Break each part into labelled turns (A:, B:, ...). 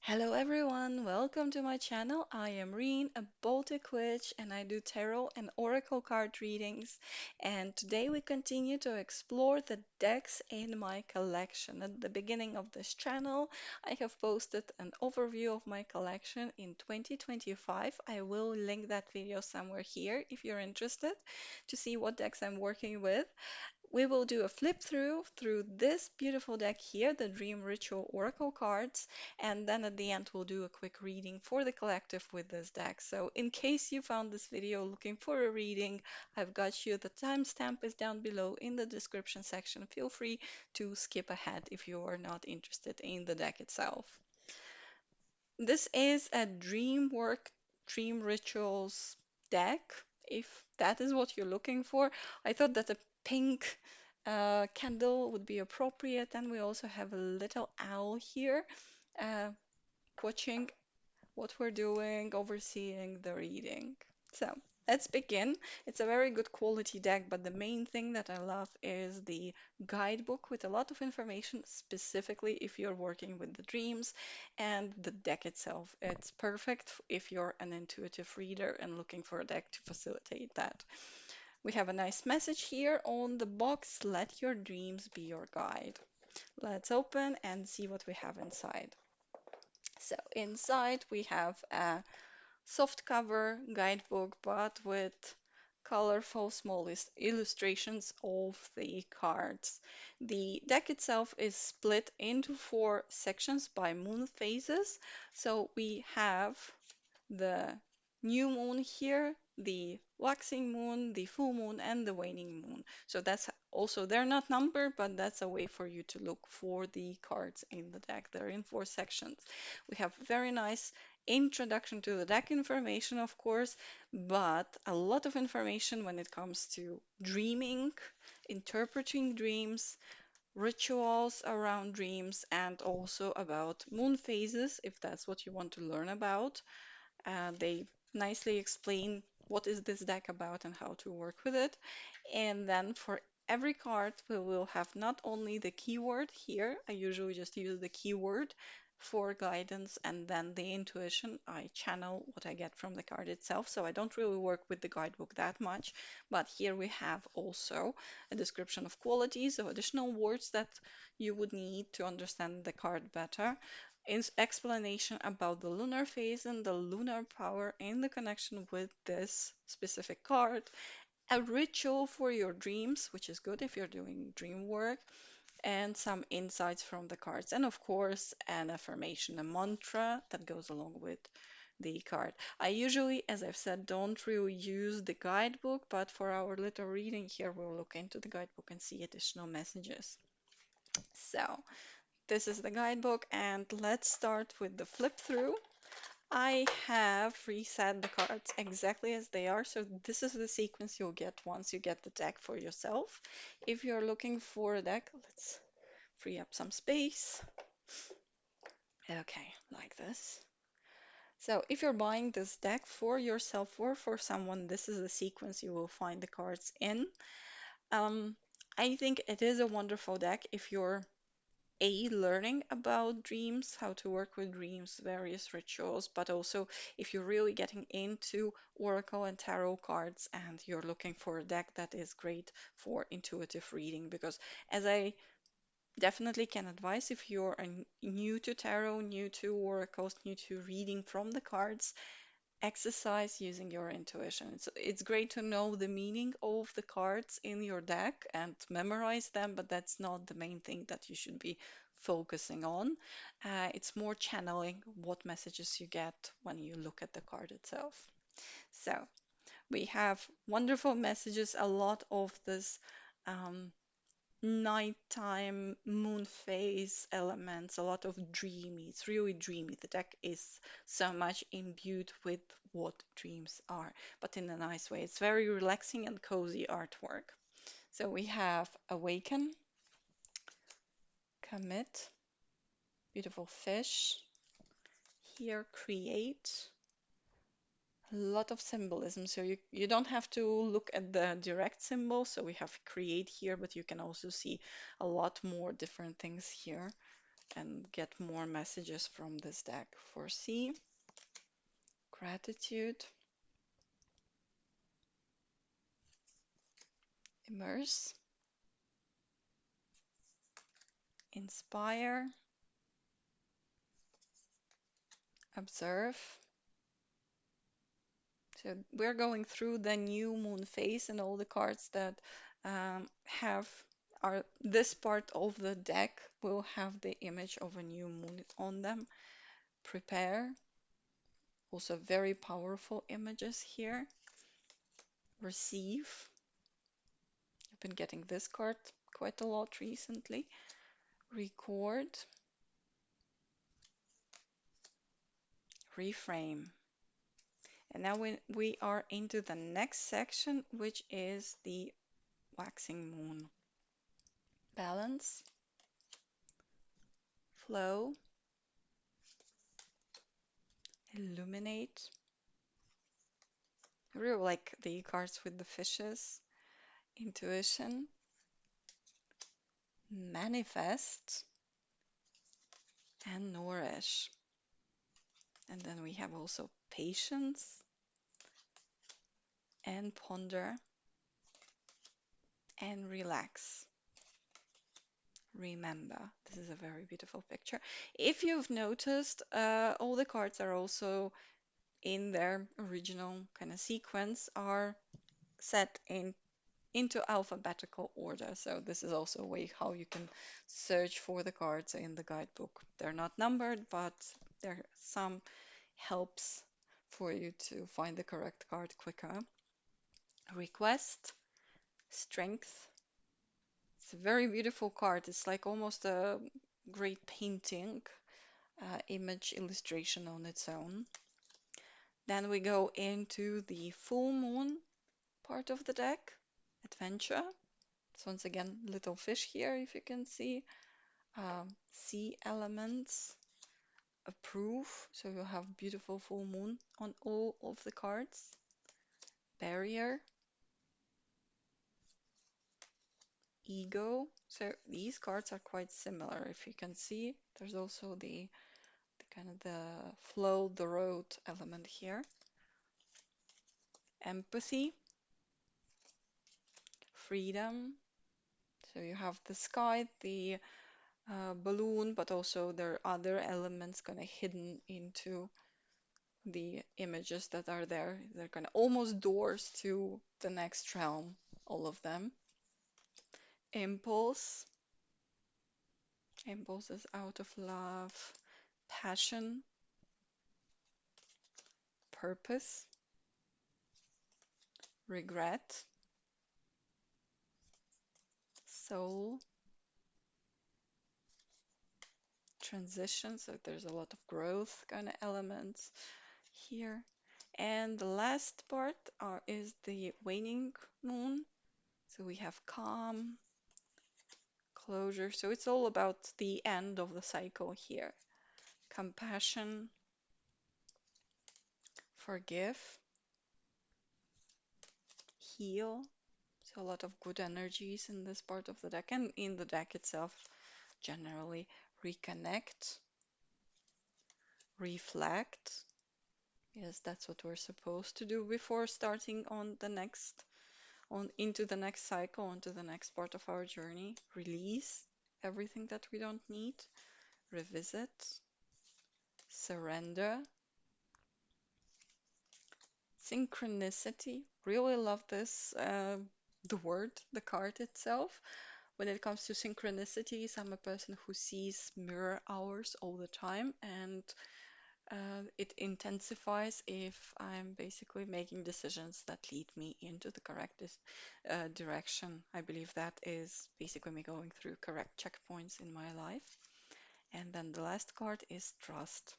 A: Hello everyone, welcome to my channel. I am Reen, a Baltic witch, and I do tarot and oracle card readings. And today we continue to explore the decks in my collection. At the beginning of this channel, I have posted an overview of my collection in 2025. I will link that video somewhere here if you're interested to see what decks I'm working with. We will do a flip through this beautiful deck here, the Dream Ritual Oracle cards, and then at the end we'll do a quick reading for the collective with this deck. So in case you found this video looking for a reading, I've got you. The timestamp is down below in the description section. Feel free to skip ahead if you are not interested in the deck itself. This is a dream work, dream rituals deck. If that is what you're looking for, I thought that a pink candle would be appropriate. And we also have a little owl here uh, watching what we're doing, overseeing the reading. So let's begin. It's a very good quality deck, but the main thing that I love is the guidebook with a lot of information, specifically if you're working with the dreams, and the deck itself. It's perfect if you're an intuitive reader and looking for a deck to facilitate that. We have a nice message here on the box. Let your dreams be your guide. Let's open and see what we have inside. So inside we have a soft cover guidebook, but with colorful small illustrations of the cards. The deck itself is split into four sections by moon phases. So we have the new moon here, the waxing moon, the full moon, and the waning moon. So that's also, they're not numbered, but that's a way for you to look for the cards in the deck. They're in four sections. We have very nice introduction to the deck information, of course, but a lot of information when it comes to dreaming, interpreting dreams, rituals around dreams, and also about moon phases, if that's what you want to learn about. They nicely explain what is this deck about and how to work with it. And then for every card, we will have not only the keyword here, I usually just use the keyword for guidance, and then the intuition. I channel what I get from the card itself, so I don't really work with the guidebook that much. But here we have also a description of qualities, of additional words that you would need to understand the card better, explanation about the lunar phase and the lunar power in the connection with this specific card, a ritual for your dreams, which is good if you're doing dream work, and some insights from the cards, and of course, an affirmation, a mantra that goes along with the card. I usually, as I've said, don't really use the guidebook, but for our little reading here, we'll look into the guidebook and see additional messages. So, this is the guidebook, and let's start with the flip through. I have reset the cards exactly as they are, so this is the sequence you'll get once you get the deck for yourself. If you're looking for a deck, let's free up some space. Okay, like this. So if you're buying this deck for yourself or for someone, this is the sequence you will find the cards in. Um, I think it is a wonderful deck if you're learning about dreams, how to work with dreams, various rituals, but also if you're really getting into oracle and tarot cards and you're looking for a deck that is great for intuitive reading. Because as I definitely can advise, if you're new to tarot, new to oracles, new to reading from the cards, exercise using your intuition. It's great to know the meaning of the cards in your deck and memorize them, but that's not the main thing that you should be focusing on. It's more channeling what messages you get when you look at the card itself. So we have wonderful messages, a lot of this um, nighttime moon phase elements, a lot of dreamy. It's really dreamy. The deck is so much imbued with what dreams are, but in a nice way. It's very relaxing and cozy artwork. So we have awaken, commit, beautiful fish, here create. A lot of symbolism. So you don't have to look at the direct symbol. So we have create here, but you can also see a lot more different things here. and get more messages from this deck. Foresee, gratitude, immerse, inspire, observe. So we're going through the new moon phase, and all the cards that have are this part of the deck will have the image of a new moon on them. Prepare, also very powerful images here. Receive. I've been getting this card quite a lot recently. Record, reframe. And now we are into the next section, which is the waxing moon. Balance, flow, illuminate. I really like the cards with the fishes. Intuition, manifest, and nourish. And then we have also patience and ponder and relax. Remember, this is a very beautiful picture. If you've noticed, all the cards are also in their original kind of sequence are set into alphabetical order. So this is also a way how you can search for the cards in the guidebook. They're not numbered, but there are some helps for you to find the correct card quicker. Request, strength. It's a very beautiful card. It's like almost a great painting, image illustration on its own. Then we go into the full moon part of the deck, adventure. So once again, little fish here, if you can see. Sea elements, approve. So you have beautiful full moon on all of the cards. Barrier, ego. So these cards are quite similar. If you can see, there's also the kind of the flow, the road element here. Empathy, freedom. So you have the sky, the balloon, but also there are other elements kind of hidden into the images that are there. They're kind of almost doors to the next realm, all of them. Impulse. Impulse is out of love. Passion. Purpose. Regret. Soul. Transition. So there's a lot of growth kind of elements here. And the last part is the waning moon. So we have calm, closure. So it's all about the end of the cycle here. Compassion, forgive, heal. So a lot of good energies in this part of the deck and in the deck itself generally. Reconnect, reflect. Yes, that's what we're supposed to do before starting on the next on into the next cycle, onto the next part of our journey. Release everything that we don't need. Revisit, surrender, synchronicity. Really love this, the word, the card itself. When it comes to synchronicities, I'm a person who sees mirror hours all the time, and it intensifies if I'm basically making decisions that lead me into the correct direction. I believe that is basically me going through correct checkpoints in my life. And then the last card is trust.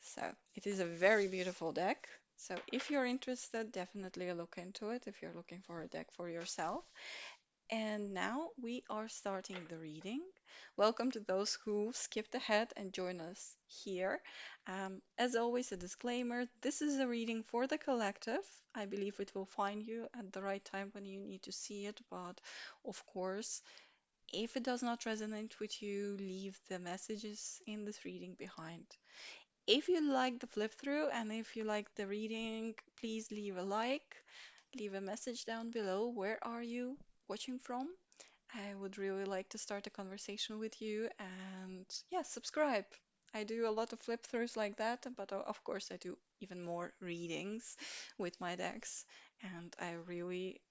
A: So it is a very beautiful deck. So if you're interested, definitely look into it if you're looking for a deck for yourself. And now we are starting the reading. Welcome to those who skipped ahead and join us here. As always, a disclaimer, this is a reading for the collective. I believe it will find you at the right time when you need to see it, but of course, If it does not resonate with you, leave the messages in this reading behind. If you like the flip through and if you like the reading, please leave a like, leave a message down below. Where are you watching from? I would really like to start a conversation with you and yeah, subscribe. I do a lot of flip throughs like that, but of course I do even more readings with my decks, and I really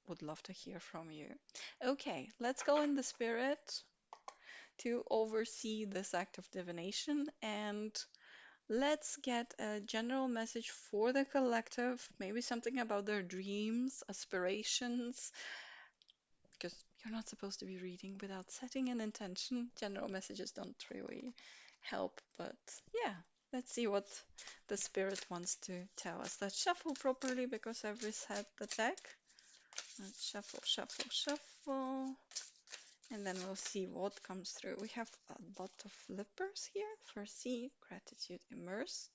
A: would love to hear from you. Okay, let's go in the spirit to oversee this act of divination, and let's get a general message for the collective, maybe something about their dreams, aspirations, because you're not supposed to be reading without setting an intention. General messages don't really help, but yeah, let's see what the spirit wants to tell us. Let's shuffle properly because I've reset the deck. Let's shuffle, shuffle, shuffle, and then we'll see what comes through. We have a lot of flippers here. Foresee, gratitude, immerse.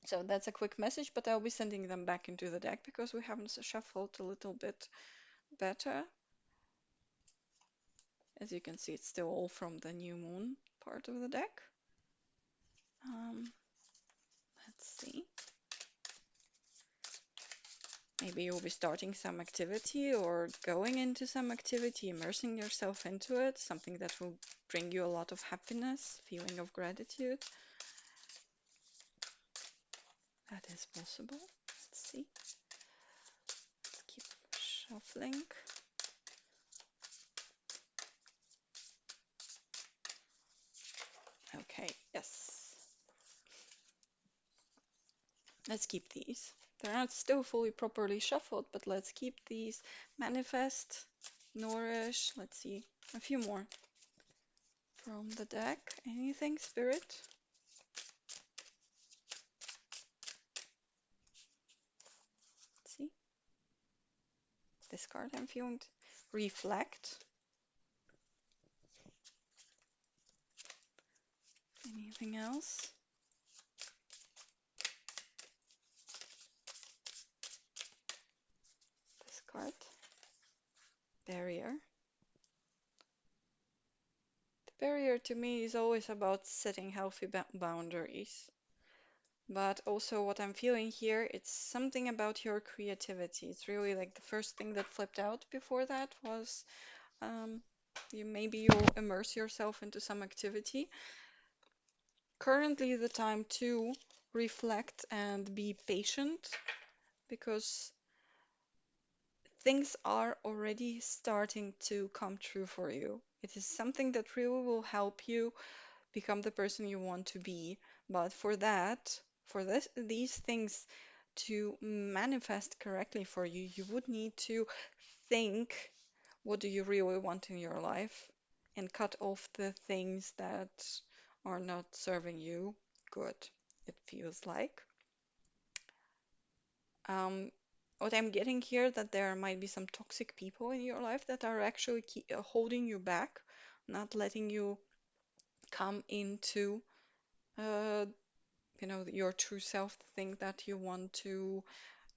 A: So that's a quick message, but I'll be sending them back into the deck because we haven't shuffled a little bit better. As you can see, it's still all from the new moon part of the deck. Let's see. Maybe you'll be starting some activity or going into some activity, immersing yourself into it, something that will bring you a lot of happiness, feeling of gratitude. That is possible. Let's see. Let's keep shuffling. Okay, yes. Let's keep these. They're not still fully properly shuffled, but let's keep these. Manifest, nourish. Let's see. A few more from the deck. Anything, Spirit? Let's see. This card I'm feeling. Reflect. Anything else? This card. Barrier. The barrier to me is always about setting healthy boundaries. But also what I'm feeling here, it's something about your creativity. It's really like the first thing that flipped out before that was um, you'll immerse yourself into some activity. Currently the time to reflect and be patient because things are already starting to come true for you. It is something that really will help you become the person you want to be. But for these things to manifest correctly for you, you would need to think, what do you really want in your life? And cut off the things that are not serving you good, it feels like. Um, what I'm getting here that there might be some toxic people in your life that are actually holding you back, not letting you come into uh, your true self, the thing that you want to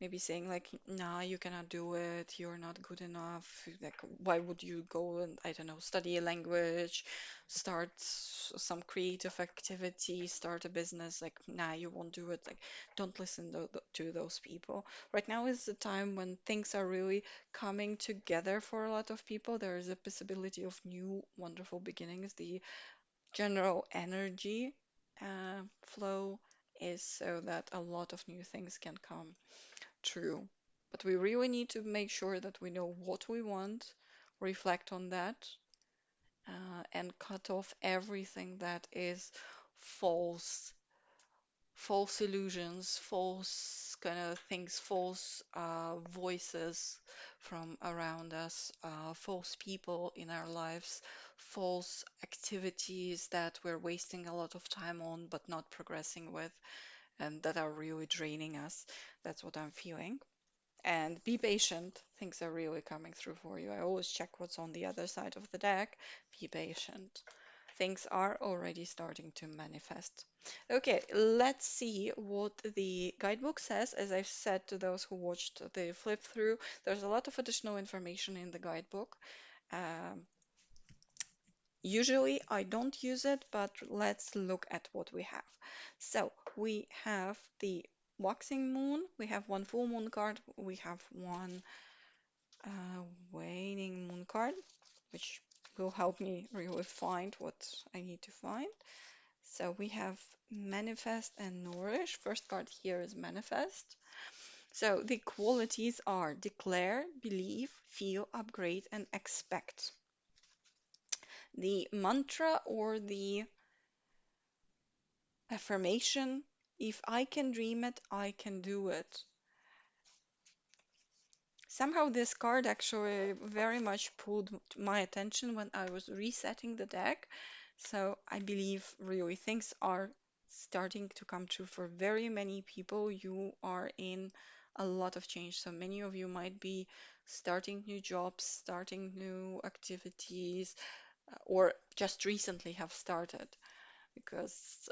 A: maybe saying like, nah, you cannot do it, you're not good enough. Like, why would you go and, I don't know, study a language, start some creative activity, start a business? Like, nah, you won't do it. Like, don't listen to those people. Right now is the time when things are really coming together for a lot of people. There is a possibility of new wonderful beginnings. The general energy flow is so that a lot of new things can come true. But we really need to make sure that we know what we want, reflect on that, and cut off everything that is false, false illusions, false kind of things, false voices from around us, false people in our lives, false activities that we're wasting a lot of time on but not progressing with, and that are really draining us. That's what I'm feeling. And be patient. Things are really coming through for you. I always check what's on the other side of the deck. Be patient. Things are already starting to manifest. Okay, let's see what the guidebook says. As I've said to those who watched the flip through, there's a lot of additional information in the guidebook. Um, Usually I don't use it, but let's look at what we have. So we have the waxing moon, we have one full moon card, we have one waning moon card, which will help me really find what I need to find. So we have manifest and nourish. First card here is manifest. So the qualities are declare, believe, feel, upgrade, and expect. The mantra or the affirmation, if I can dream it, I can do it. Somehow this card actually very much pulled my attention when I was resetting the deck. So I believe really things are starting to come true for very many people. You are in a lot of change. So many of you might be starting new jobs, starting new activities, or just recently have started because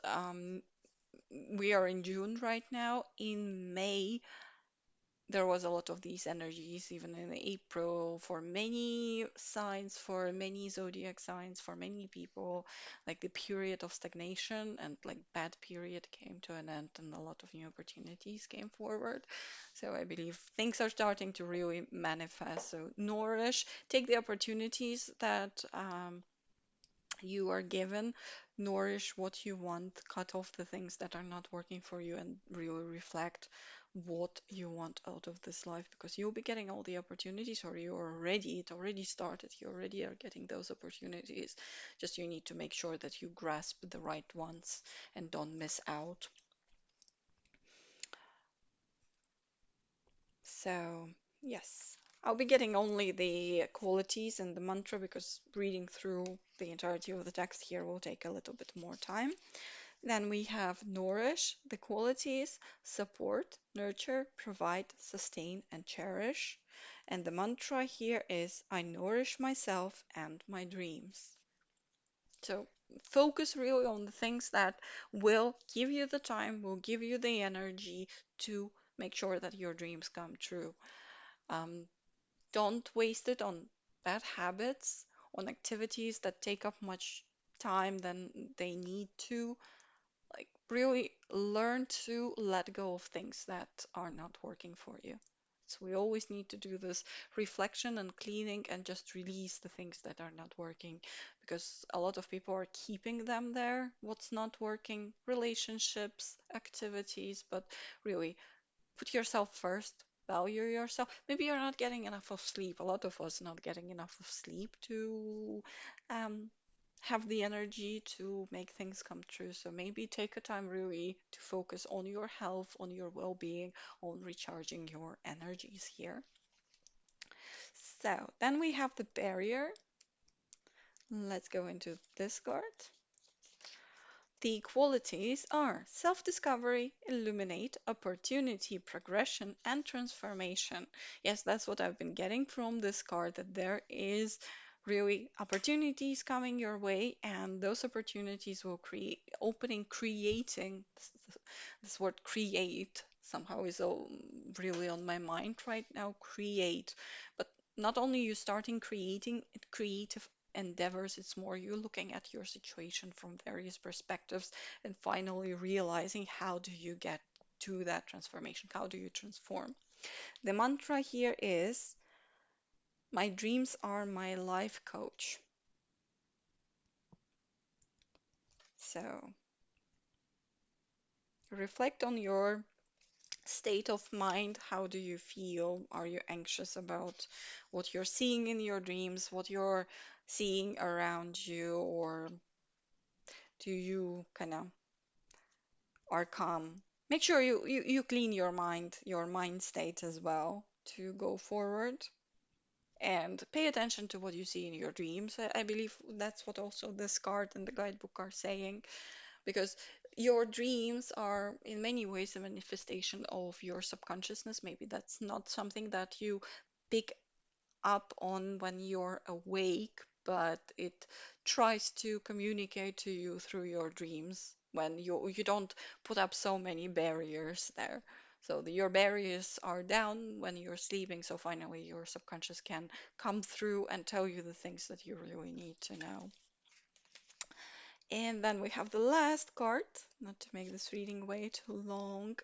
A: we are in June right now. In May, there was a lot of these energies, even in April, for many signs, for many zodiac signs, for many people, like the period of stagnation and like bad period came to an end and a lot of new opportunities came forward. So I believe things are starting to really manifest. So nourish, take the opportunities that you are given, nourish what you want, cut off the things that are not working for you, and really reflect what you want out of this life because you'll be getting all the opportunities, or you already, it already started, you already are getting those opportunities. Just you need to make sure that you grasp the right ones and don't miss out. So, yes. I'll be getting only the qualities and the mantra because reading through the entirety of the text here will take a little bit more time. Then we have nourish, the qualities, support, nurture, provide, sustain, and cherish. And the mantra here is I nourish myself and my dreams. So focus really on the things that will give you the time, will give you the energy to make sure that your dreams come true. Um, don't waste it on bad habits, on activities that take up much time than they need to. Like really learn to let go of things that are not working for you. So we always need to do this reflection and cleaning and just release the things that are not working because a lot of people are keeping them there, what's not working, relationships, activities, but really put yourself first, value yourself. Maybe you're not getting enough of sleep. A lot of us not getting enough of sleep to um, have the energy to make things come true. So maybe take a time really to focus on your health, on your well-being, on recharging your energies here. So then we have the barrier. Let's go into this card. The qualities are self-discovery, illuminate, opportunity, progression, and transformation. Yes, that's what I've been getting from this card, that there is really opportunities coming your way, and those opportunities will create opening, creating. This word create somehow is really on my mind right now. Create, but not only you starting creating it, creative endeavors, it's more you looking at your situation from various perspectives and finally realizing how do you get to that transformation? How do you transform? The mantra here is my dreams are my life coach. So reflect on your state of mind. How do you feel? Are you anxious about what you're seeing in your dreams, what you're seeing around you, or do you kind of are calm? Make sure you clean your mind state as well to go forward. And pay attention to what you see in your dreams. I believe that's what also this card and the guidebook are saying, because your dreams are in many ways a manifestation of your subconsciousness. Maybe that's not something that you pick up on when you're awake, but it tries to communicate to you through your dreams when you don't put up so many barriers there. So your barriers are down when you're sleeping, so finally your subconscious can come through and tell you the things that you really need to know. And then we have the last card, not to make this reading way too long.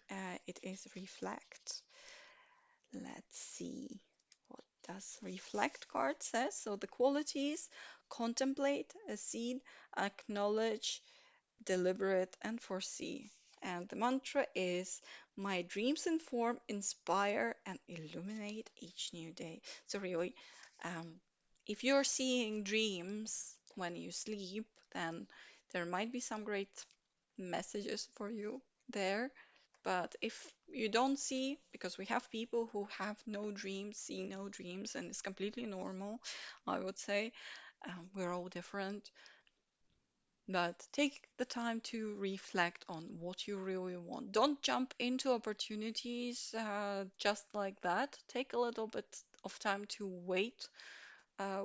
A: It is Reflect. Let's see. What does Reflect card says? So the qualities: contemplate, accede, acknowledge, deliberate, and foresee. And the mantra is: my dreams inform, inspire, and illuminate each new day. So, really, um, if you're seeing dreams when you sleep, then there might be some great messages for you there. But if you don't see, because we have people who have no dreams, see no dreams, and it's completely normal, I would say, we're all different. But take the time to reflect on what you really want. Don't jump into opportunities just like that. Take a little bit of time to wait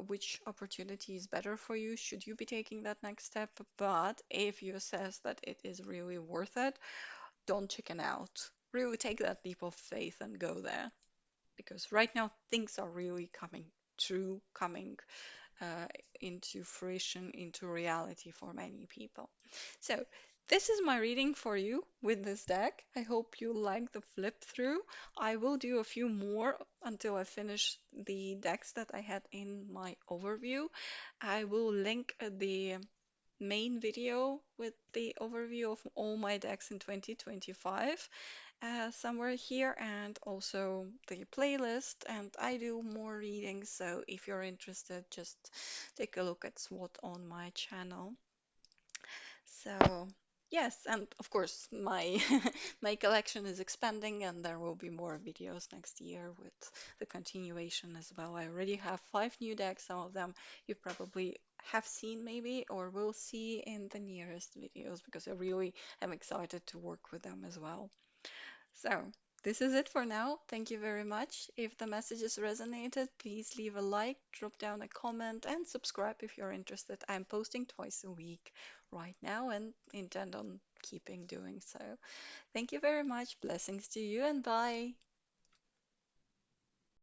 A: which opportunity is better for you. Should you be taking that next step? But if you assess that it is really worth it, don't chicken out. Really take that leap of faith and go there. Because right now things are really coming true, coming uh, into fruition, into reality for many people. So, this is my reading for you with this deck. I hope you like the flip through. I will do a few more until I finish the decks that I had in my overview. I will link the main video with the overview of all my decks in 2025 somewhere here, and also the playlist. And I do more readings, so if you're interested, just take a look at SWOT on my channel. So yes, and of course my my collection is expanding, and there will be more videos next year with the continuation as well. I already have 5 new decks. Some of them you probably have seen maybe or will see in the nearest videos, because I really am excited to work with them as well. So, this is it for now. Thank you very much. If the messages resonated, please leave a like, drop down a comment, and subscribe if you're interested. I'm posting twice a week right now and intend on keeping doing so. Thank you very much. Blessings to you, and bye.